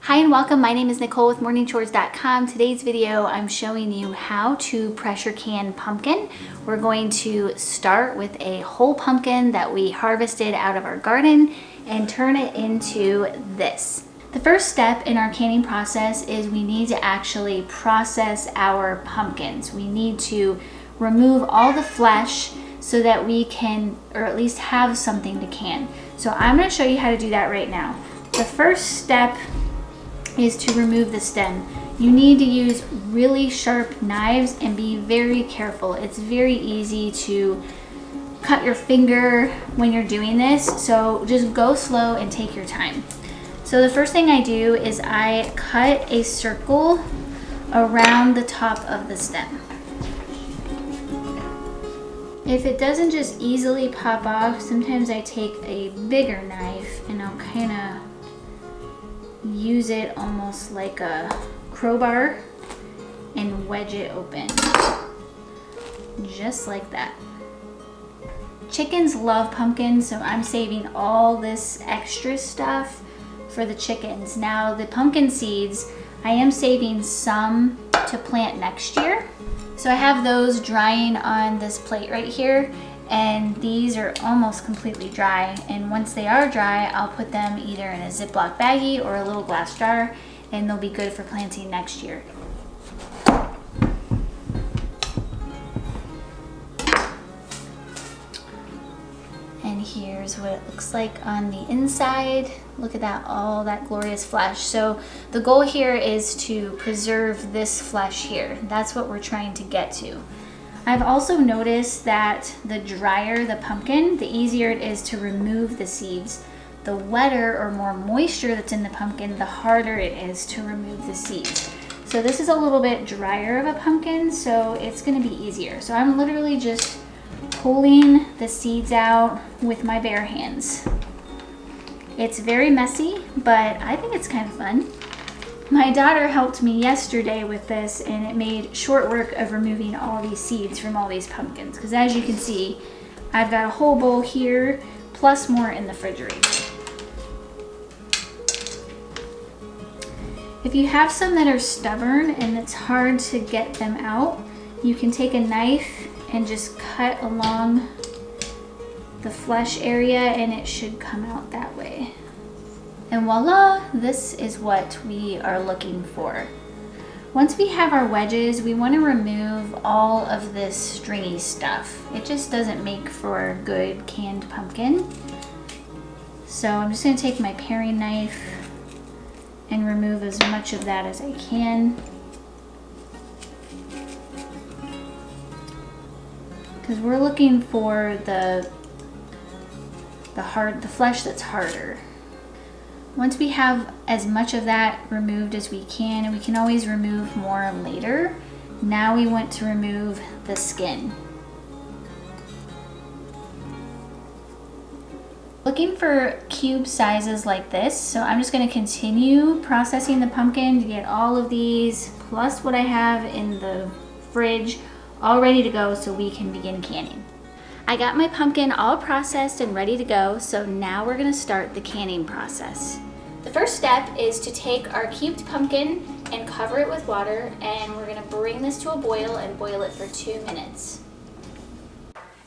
Hi and welcome, my name is Nicole with morningchores.com. Today's video I'm showing you how to pressure can pumpkin. We're going to start with a whole pumpkin that we harvested out of our garden and turn it into this. The first step in our canning process is we need to actually process our pumpkins. We need to remove all the flesh so that we can, or at least have something to can. So I'm going to show you how to do that right now. The first step is to remove the stem. You need to use really sharp knives and be very careful. It's very easy to cut your finger when you're doing this, so just go slow and take your time. So the first thing I do is I cut a circle around the top of the stem. If it doesn't just easily pop off, sometimes I take a bigger knife and I'll kind of use it almost like a crowbar and wedge it open, just like that. Chickens love pumpkins, so I'm saving all this extra stuff for the chickens. Now the pumpkin seeds, I am saving some to plant next year. So I have those drying on this plate right here, and these are almost completely dry, and once they are dry I'll put them either in a Ziploc baggie or a little glass jar, and they'll be good for planting next year. And here's what it looks like on the inside. Look at that, all that glorious flesh. So the goal here is to preserve this flesh here. That's what we're trying to get to. I've also noticed that the drier the pumpkin, the easier it is to remove the seeds. The wetter or more moisture that's in the pumpkin, the harder it is to remove the seeds. So this is a little bit drier of a pumpkin, so it's gonna be easier. So I'm literally just pulling the seeds out with my bare hands. It's very messy, but I think it's kind of fun. My daughter helped me yesterday with this, and it made short work of removing all these seeds from all these pumpkins, because as you can see, I've got a whole bowl here plus more in the refrigerator. If you have some that are stubborn and it's hard to get them out, you can take a knife and just cut along the flesh area and it should come out that way. And voila, this is what we are looking for. Once we have our wedges, we want to remove all of this stringy stuff. It just doesn't make for a good canned pumpkin. So I'm just going to take my paring knife and remove as much of that as I can, because we're looking for the flesh that's harder. Once we have as much of that removed as we can, and we can always remove more later, now we want to remove the skin. Looking for cube sizes like this, so I'm just going to continue processing the pumpkin to get all of these, plus what I have in the fridge, all ready to go so we can begin canning. I got my pumpkin all processed and ready to go, so now we're gonna start the canning process. The first step is to take our cubed pumpkin and cover it with water, and we're gonna bring this to a boil and boil it for 2 minutes.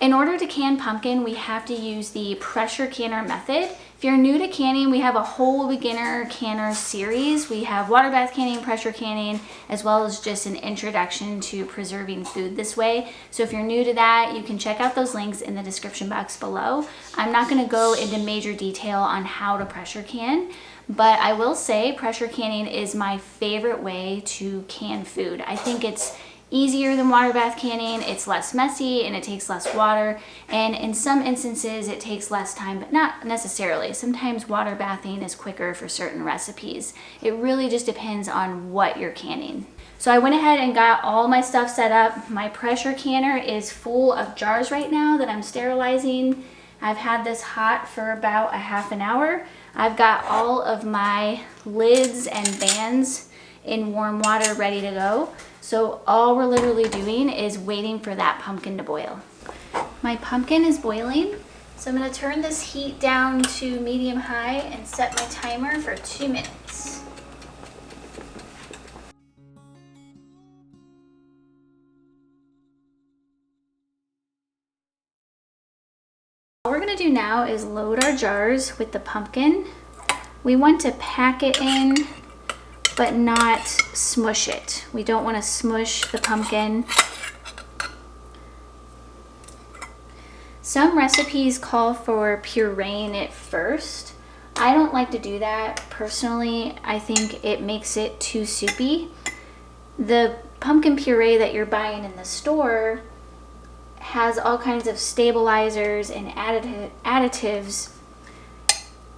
In order to can pumpkin, we have to use the pressure canner method. If you're new to canning, we have a whole beginner canner series. We have water bath canning, pressure canning, as well as just an introduction to preserving food this way. So if you're new to that, you can check out those links in the description box below. I'm not gonna go into major detail on how to pressure can, but I will say pressure canning is my favorite way to can food. I think it's easier than water bath canning, it's less messy, and it takes less water, and in some instances it takes less time, but not necessarily. Sometimes water bathing is quicker for certain recipes. It really just depends on what you're canning. So I went ahead and got all my stuff set up. My pressure canner is full of jars right now that I'm sterilizing. I've had this hot for about a half an hour. I've got all of my lids and bands in warm water ready to go. So all we're literally doing is waiting for that pumpkin to boil. My pumpkin is boiling, so I'm going to turn this heat down to medium high and set my timer for 2 minutes. gonna do now is load our jars with the pumpkin. We want to pack it in, but not smush it. We don't want to smush the pumpkin. Some recipes call for pureeing it first. I don't like to do that. Personally, I think it makes it too soupy. The pumpkin puree that you're buying in the store has all kinds of stabilizers and additives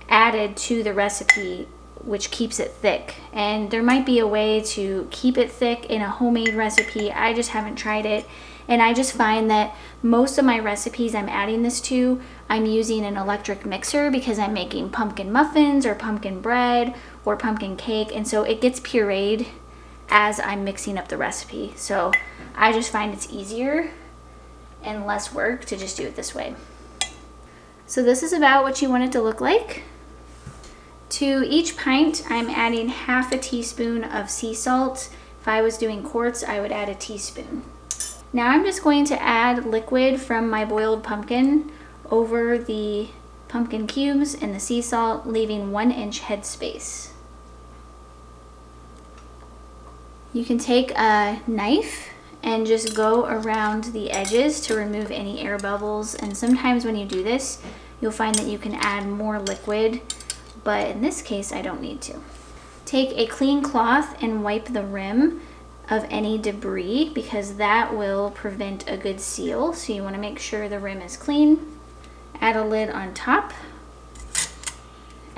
added to the recipe, which keeps it thick. And there might be a way to keep it thick in a homemade recipe. I just haven't tried it. And I just find that most of my recipes I'm adding this to, I'm using an electric mixer because I'm making pumpkin muffins or pumpkin bread or pumpkin cake. And so it gets pureed as I'm mixing up the recipe. So I just find it's easier and less work to just do it this way. So this is about what you want it to look like. To each pint, I'm adding half a teaspoon of sea salt. If I was doing quarts, I would add a teaspoon. Now I'm just going to add liquid from my boiled pumpkin over the pumpkin cubes and the sea salt, leaving 1 inch headspace. You can take a knife and just go around the edges to remove any air bubbles. And sometimes when you do this, you'll find that you can add more liquid, but in this case, I don't need to. Take a clean cloth and wipe the rim of any debris because that will prevent a good seal. So you want to make sure the rim is clean. Add a lid on top.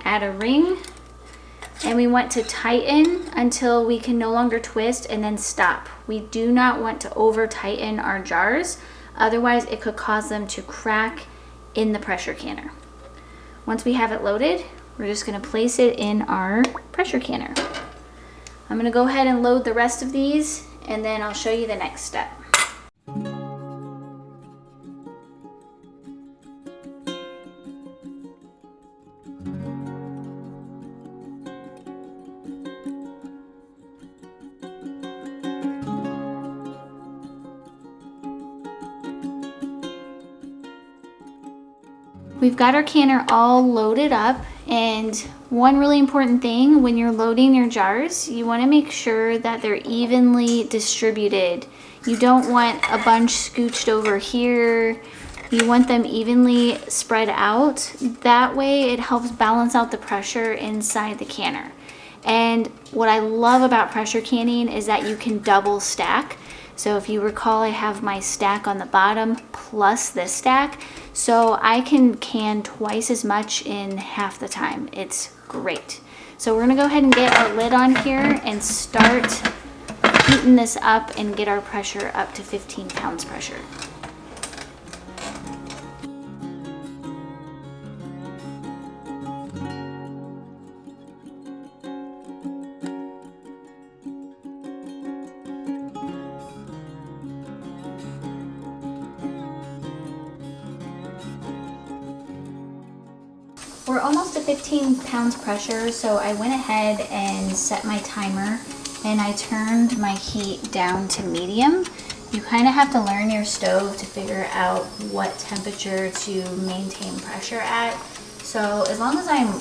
Add a ring. And we want to tighten until we can no longer twist and then stop. We do not want to over tighten our jars. Otherwise it could cause them to crack in the pressure canner. Once we have it loaded, we're just going to place it in our pressure canner. I'm going to go ahead and load the rest of these and then I'll show you the next step. We've got our canner all loaded up, and one really important thing when you're loading your jars, you want to make sure that they're evenly distributed. You don't want a bunch scooched over here. You want them evenly spread out. That way it helps balance out the pressure inside the canner. And what I love about pressure canning is that you can double stack. So if you recall, I have my stack on the bottom plus this stack. So I can can twice as much in half the time. It's great. So we're gonna go ahead and get our lid on here and start heating this up and get our pressure up to 15 pounds pressure. We're almost to 15 pounds pressure, so I went ahead and set my timer and I turned my heat down to medium. You kind of have to learn your stove to figure out what temperature to maintain pressure at. So as long as I'm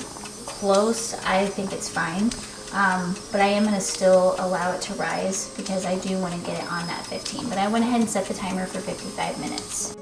close, I think it's fine. But I am going to still allow it to rise because I do want to get it on that 15. But I went ahead and set the timer for 55 minutes.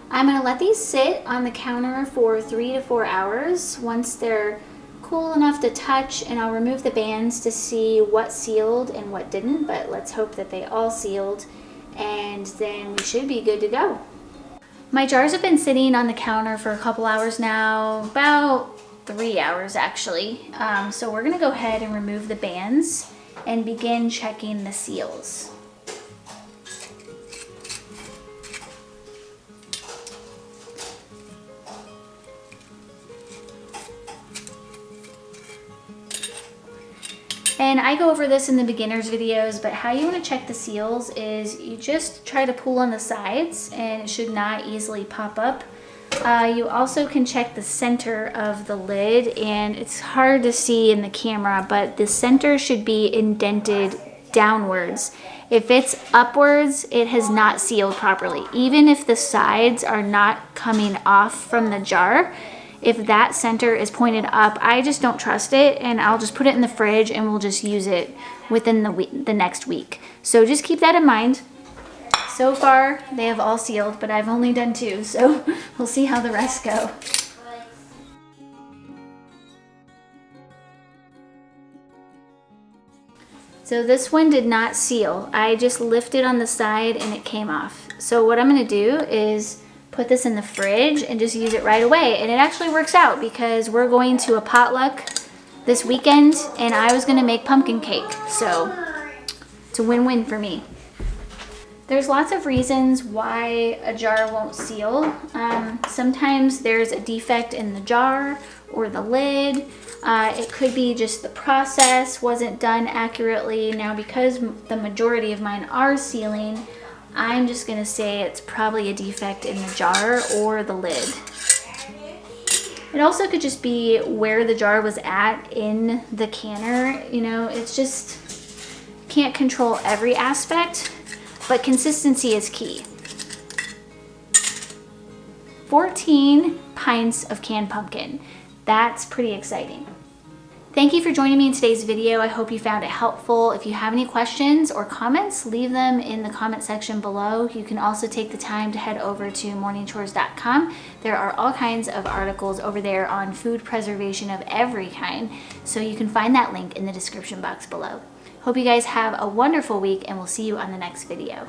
I'm going to let these sit on the counter for 3 to 4 hours. Once they're cool enough to touch, and I'll remove the bands to see what sealed and what didn't, but let's hope that they all sealed, and then we should be good to go. My jars have been sitting on the counter for a couple hours now, about 3 hours actually. So we're gonna go ahead and remove the bands and begin checking the seals. And I go over this in the beginners videos, but how you want to check the seals is you just try to pull on the sides and it should not easily pop up. You also can check the center of the lid, and it's hard to see in the camera, but the center should be indented downwards. If it's upwards, it has not sealed properly. Even if the sides are not coming off from the jar, if that center is pointed up, I just don't trust it, and I'll just put it in the fridge and we'll just use it within the next week. So just keep that in mind. So far, they have all sealed, but I've only done 2, so we'll see how the rest go. So this one did not seal. I just lifted on the side and it came off. So what I'm gonna do is put this in the fridge and just use it right away. And it actually works out because we're going to a potluck this weekend and I was gonna make pumpkin cake. So it's a win-win for me. There's lots of reasons why a jar won't seal. Sometimes there's a defect in the jar or the lid. It could be just the process wasn't done accurately. Now, because the majority of mine are sealing, I'm just gonna say it's probably a defect in the jar or the lid. It also could just be where the jar was at in the canner. You know, it's just, can't control every aspect, but consistency is key. 14 pints of canned pumpkin. That's pretty exciting. Thank you for joining me in today's video. I hope you found it helpful. If you have any questions or comments, leave them in the comment section below. You can also take the time to head over to morningchores.com. There are all kinds of articles over there on food preservation of every kind, so you can find that link in the description box below. Hope you guys have a wonderful week, and we'll see you on the next video.